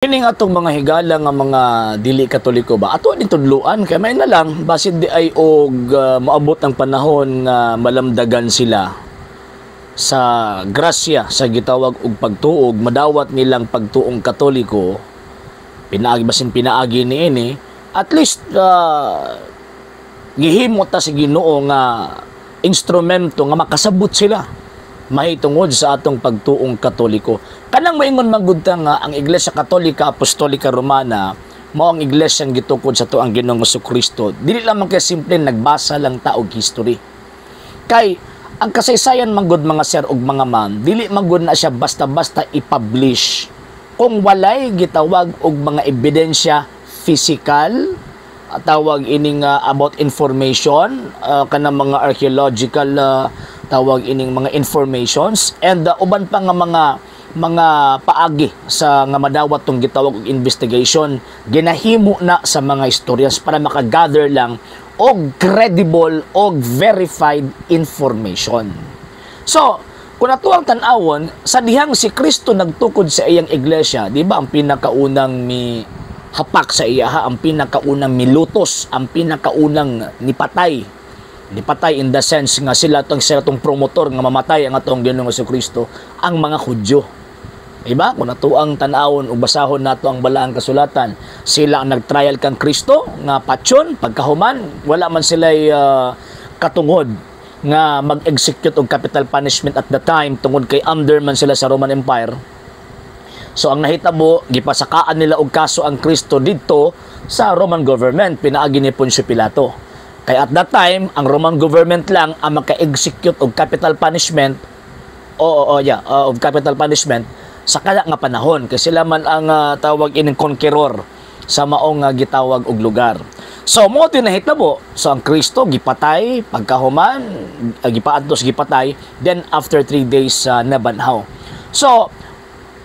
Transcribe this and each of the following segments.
Kining atong mga higala nga mga dili katoliko ba ato ni tudluan kay may na lang basin di ay og moabot ang panahon nga malamdagan sila sa grasya sa gitawag og pagtuog madawat nilang pagtuong katoliko pinaagi basin pinaagi niini at least gihimo ta sa Ginoo nga instrumento nga makasabot sila mahitungod sa atong pagtuong katoliko. Kanang maingon magudta nga ang Iglesia Katolika Apostolika Romana mao ang iglesyang gitukod sa tuang Ginoong Jesucristo. Dili lamang kay simple nagbasa lang ta og history. Kay ang kasaysayan manggod mga sir ug mga ma'am, dili manggod na siya basta-basta i-publish kung walay gitawag og mga ebidensya physical tawag ining about information kanang mga archaeological tawag ining mga informations and uban pa nga mga paagi sa nga madawat tong gitawag og investigation ginahimo na sa mga historians para makagather lang og credible og verified information. So, kung ato ang tan-awon sa dihang si Kristo nagtukod sa iyang iglesia, di ba ang pinakaunang hapak sa iya, ang pinakaunang milutos, ang pinakaunang nipatay in the sense nga sila tong promotor nga mamatay ang atong Ginoong Jesucristo ang mga Hudyo. Diba? Kung nato ang tan-awon o basahon nato ang balaang kasulatan, sila ang nagtrial kang Kristo nga patyon pagkahuman wala man sila katungod nga mag-execute og capital punishment at the time tungod kay under man sila sa Roman Empire. So ang nahitabo gipasakaan nila og kaso ang Kristo didto sa Roman government pinaagi ni Poncio Pilato. Kaya at that time, ang Roman government lang ang maka-execute of capital punishment of capital punishment sa kaya nga panahon. Kasi sila man ang tawag ining conqueror sa maong gitawag og lugar. So, mo tinahitabo. So, ang Kristo, gipatay, pagkahuman, gipaantos, gipatay, then after 3 days, nabanhaw. So,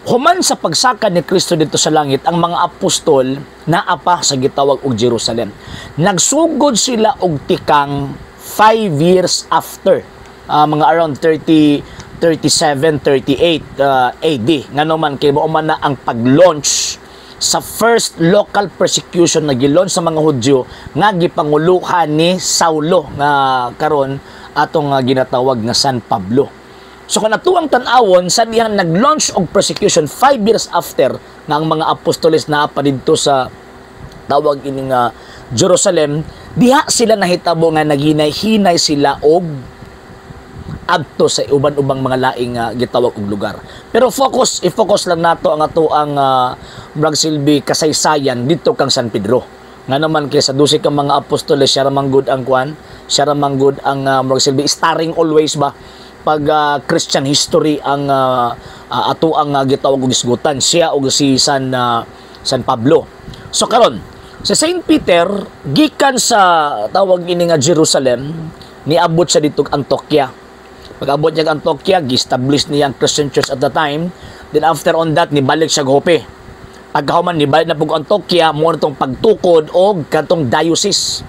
human sa pagsaka ni Kristo dito sa langit, ang mga apostol naapa sa gitawag og Jerusalem. Nagsugod sila og tikang 5 years after, mga around 37, 38 AD. Ngano man kay mao man na ang pag-launch sa first local persecution na gilaunch sa mga Hudyo nga gipanguluhan ni Saulo nga karon atong ginatawag nga San Pablo. So kung natuang tan-awon sa dihang nag-launch og persecution 5 years after nga ang mga apostoles na pa didto sa tawag ining Jerusalem, diha sila nahitabo nga naghinay-hinay sila og adto sa uban-ubang mga laing gitawag og lugar. Pero i-focus lang nato ang ato ang magsilbi kasaysayan dito kang San Pedro. Nga naman kay sa dusi kang mga apostoles siya ra manggod ang kwan, siya ra manggod ang magsilbi starring always ba pag Christian history ang ato ang gitawag og isgutan siya og si San Pablo. So karon si Saint Peter gikan sa tawag ini nga Jerusalem niabot siya dito Antioquia. Pag-abot niya Antioquia, gi-establish niya ang Christian church at the time. Then after on that nibalik siya Joppe. Pagkahuman nibalik na pug Antioquia mo nitong pagtukod og kantong diocese.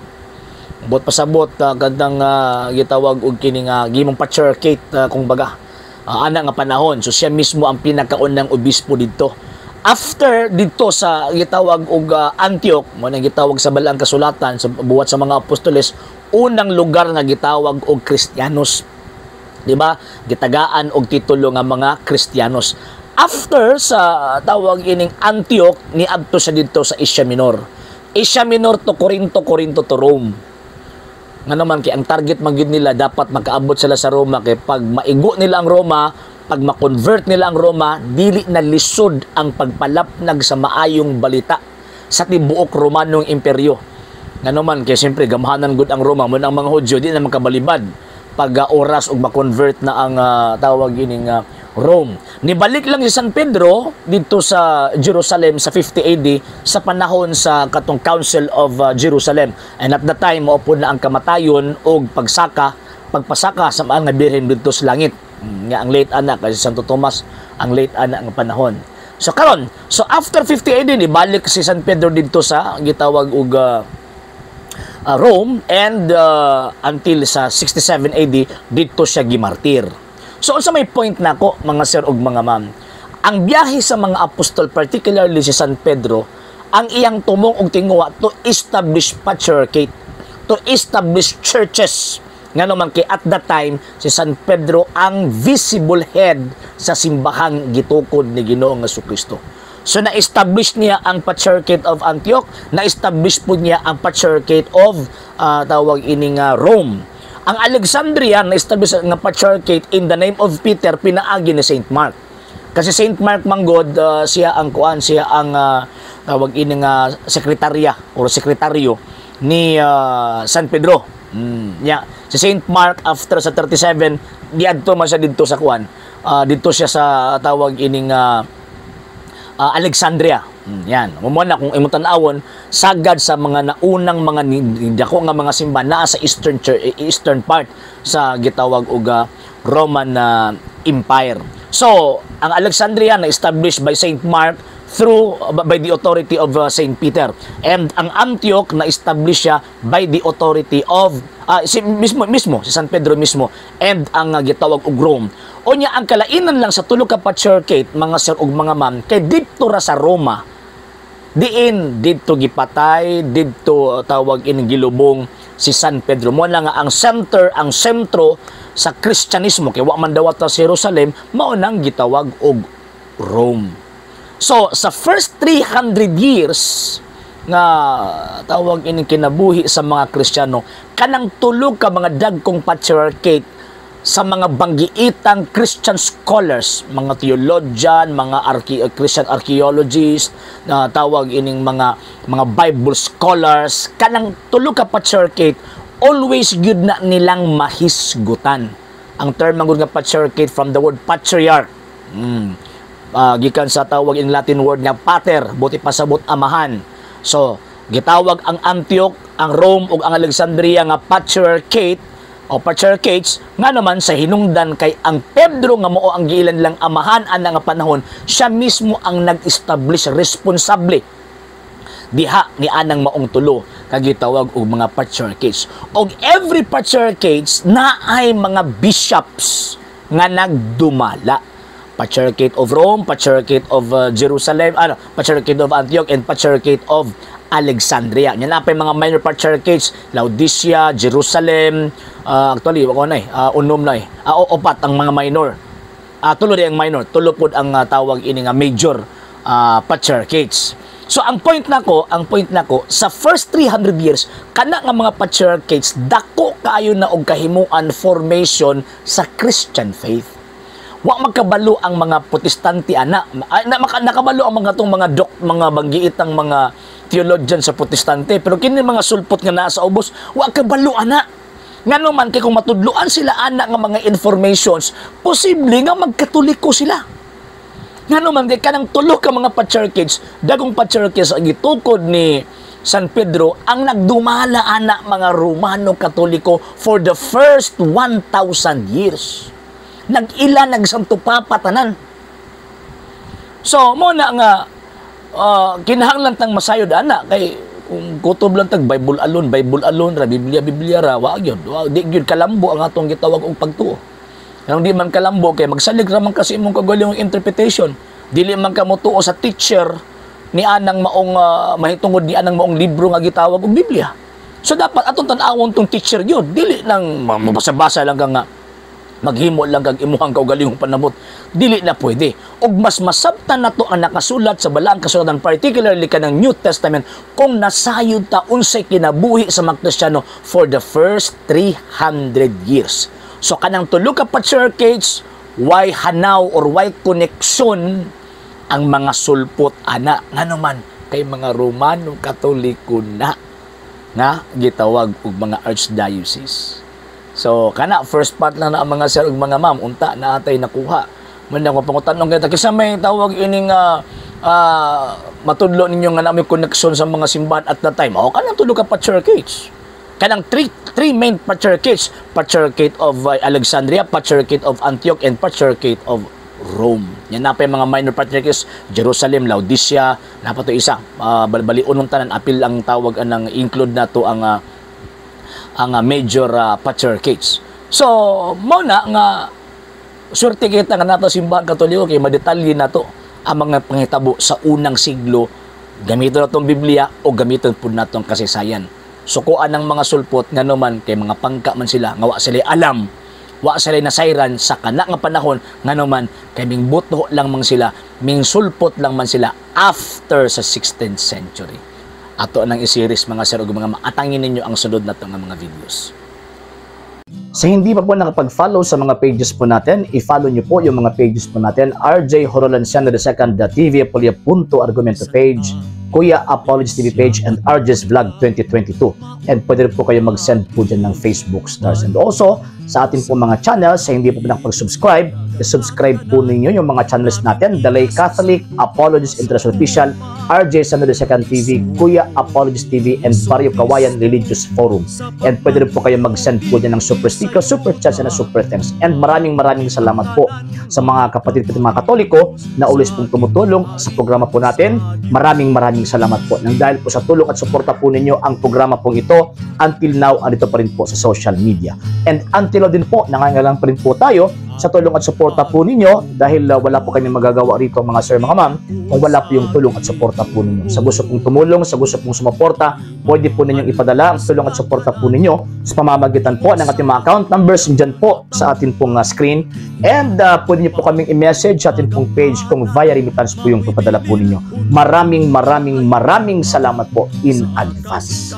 Bot pasabot kadang gitawag og kining gimong patriarchate kung baga ana nga panahon. So siya mismo ang pinakaunang obispo didto. After didto sa gitawag og Antioch mo nang gitawag sa balaang kasulatan sa buhat sa mga apostoles unang lugar nga gitawag og Kristiyanos. Di ba? Gitagaan og titulo nga mga Kristiyanos. After sa tawag ining Antioch niadto siya didto sa Asia Minor. Asia Minor to Corinto, Corinto to Rome. Nga naman kay ang target magid nila dapat makaabot sila sa Roma kay pag maigo nila ang Roma, pag ma-convert nila ang Roma, dili na lisod ang pagpalapnag sa maayong balita sa tibuok Romanong imperyo. Nga naman kay siyempre gamhanan gud ang Roma mo ang mga Hudyo di na makabalibad pag oras og ma-convert na ang tawag ining Rome. Nibalik lang si San Pedro dito sa Jerusalem sa 50 AD sa panahon sa katong Council of Jerusalem. And at the time, maupo na ang kamatayon o pagpasaka sa mga birhen dito sa langit. Nga ang late anak, kasi Santo Tomas, ang late anak ng panahon. So karon, so after 50 AD, nibalik si San Pedro dito sa gitawag og Rome and until sa 67 AD, dito siya gimartir. So, sa may point na ko, mga sir ug mga ma'am, Ang biyahe sa mga apostol, particularly si San Pedro, ang iyang tumong og tinguha to establish patriarchate, to establish churches. Nga naman kay at that time, si San Pedro ang visible head sa simbahang gitukod ni Ginoong Jesucristo. So na-establish niya ang Patriarchate of Antioch, na-establish po niya ang Patriarchate of tawag ining Rome. Ang Alexandria na-establish ang Patriarchate in the name of Peter, pinaagi ni Saint Mark. Kasi Saint Mark manggod siya ang tawag ining sekretarya o sekretaryo ni San Pedro. Si Saint Mark after sa 37 diadto man siya didto sa dito siya sa tawag ining Alexandria. Yan. Mumuan na kung imong tan-awon sagad sa mga naunang mga dako nga mga simbahan naa sa eastern part sa gitawag og Roman Empire. So, ang Alexandria na established by Saint Mark by the authority of Saint Peter, and ang Antioch na establish siya by the authority of si San Pedro mismo, and ang gitawag og Rome. Unya ang kalainan lang sa tulo ka patriarchate mga sir ug mga ma'am kay didto ra sa Roma, didto gipatay, didto tawag in gilubong si San Pedro. Mo na nga ang sentro sa Kristyanismo kay wa man dawat sa Jerusalem, mao nang gitawag og Rome. So, sa first 300 years nga tawag ining kinabuhi sa mga Kristiyano, kanang tulog ka mga dagkong patriarchate sa mga banggiitang Christian scholars, mga theologian, mga Christian archaeologists, na tawag ining mga Bible scholars, kanang tulog ka patriarchate, always good na nilang mahisgutan. Ang term ng nga patriarchate from the word patriarch. Gikan sa tawag in Latin word nga pater, buti pasabot amahan. So, gitawag ang Antioch, ang Rome ug ang Alexandria nga patriarchate o patriarchates nga naman sa hinungdan kay ang Pedro nga mao ang giilan lang amahan ana nga panahon, siya mismo ang nag-establish responsable diha ni anang maong tulo kagitawag og mga patriarchates. Og every patriarchates na ay mga bishops nga nagdumala. Patriarchate of Rome, Patriarchate of Jerusalem, Patriarchate of Antioch, and Patriarchate of Alexandria. Yan na pa yung mga minor patriarchates, Laodicea, Jerusalem, actually, unom na opat ang mga minor. Tulo ang minor, tulo po ang tawag ini nga major patriarchates. So ang point nako, sa first 300 years kana nga mga patriarchates dako kaayo na og kahimuan formation sa Christian faith. Wa magkabalo ang mga Protestante nakabalo ang mga tong mga banggiitang mga theologian sa Protestante, pero kini mga sulpot nga naa sa ubos wa kabalo ana. Ngano man kay kung matudloan sila ana nga mga informations, posible nga magkatoliko sila. Ngano man kay kanang tulo ka mga patriarchates, dagong patriarchates ang gitukod ni San Pedro ang nagdumala ana mga Romano Katoliko for the first 1,000 years. Nag-ila, nagsanto papatanan. So, mo na nga, kinahanglan tang masayod, ana, kay kung kutob lang tag Bible alone, ra, Biblia ra, wag yun. Di yun kalambo ang atong gitawag og pagtuo. Kung di man kalambo, kay magsalig raman kasi imong kagaling interpretation. Dili man ka motuo sa teacher ni anang maong, mahitungod ni anang maong libro nga gitawag og Biblia. So, dapat atong tan-awon tong teacher yun. Dili nang mabasa-basa lang ka nga, maghimo lang kag imuhang kaugalingong panamot, dili na pwede. Og mas masabtan na to ang nakasulat sa balaang kasulatan, particularly kanang New Testament, kung nasayod ta unsay kinabuhi sa mga Kristiyano for the first 300 years. So kanang tulo ka patriarchates, why hanaw or why connection ang mga sulpot ana ngano man kay mga Romano Katoliko na gitawag og mga archdiocese. So, kana, first part lang na ang mga sir ug mga ma'am, unta na atay nakuha. Muna ko pangutanong kayo, kasi may tawag ining matudlo ninyo nga namin connection sa mga simbahan at that time. O, kanang tulo ka patriarchates. Kanang three main patriarchates. Patriarchate of Alexandria, Patriarchate of Antioch, and Patriarchate of Rome. Yan na pa yung mga minor patriarchates, Jerusalem, Laodicea, na pa ito isa. Baliunong tanan, apil ang tawag, anang include na to ang major patriarchates. So, mo na nga Swerte kita nga nato simbahan Katoliko kay madetalye na to ang mga panghitabo sa unang siglo. Gamiton na itong Biblia o gamiton po na itong kasaysayan. Sukuan ng mga sulpot nga naman kay mga pangka man sila nga wa sila alam, wa sila nasayran sa kana nga panahon nga naman kay ming buto lang man sila, ming sulpot lang man sila after sa 16th century. Ato nang isiris mga sir ug mga maatangin ninyo ang sunod na nga mga videos. Sa hindi pa po nakapag-follow sa mga pages po natin, i-follow nyo po yung mga pages po natin, RJ Horolanciano II TV Apolia Punto Argumento page, Kuya Apologies TV page, and RJ's Vlog 2022. And pwede rin po kayo mag-send po dyan ng Facebook stars. And also, sa ating po mga channels, sa hindi po nakapag-subscribe, i-subscribe po ninyo yung mga channels natin, The Lay Catholic, Apologies International Official, RJ Sano II TV, Kuya Apologies TV, and Barrio Kawayan Religious Forum. And pwede rin po kayo mag-send po dyan ng super sticker, super chats, and super thanks. And maraming salamat po sa mga kapatid at mga Katoliko na ulis pong tumutulong sa programa po natin. Maraming salamat po. Nang dahil po sa tulong at suporta po ninyo, ang programa pong ito, until now, andito pa rin po sa social media. And until now din po, nangangailangan pa rin po tayo sa tulong at suporta po ninyo dahil wala po kami magagawa rito mga sir, mga ma'am, kung wala po yung tulong at suporta po ninyo. Sa gusto pong tumulong, sa gusto pong sumuporta, pwede po ninyong ipadala ang tulong at suporta po ninyo sa pamamagitan po ng ating mga account numbers dyan po sa ating pong screen. And pwede nyo po kaming i-message sa ating pong page kung via remittance po yung papadala po ninyo. Maraming salamat po in advance.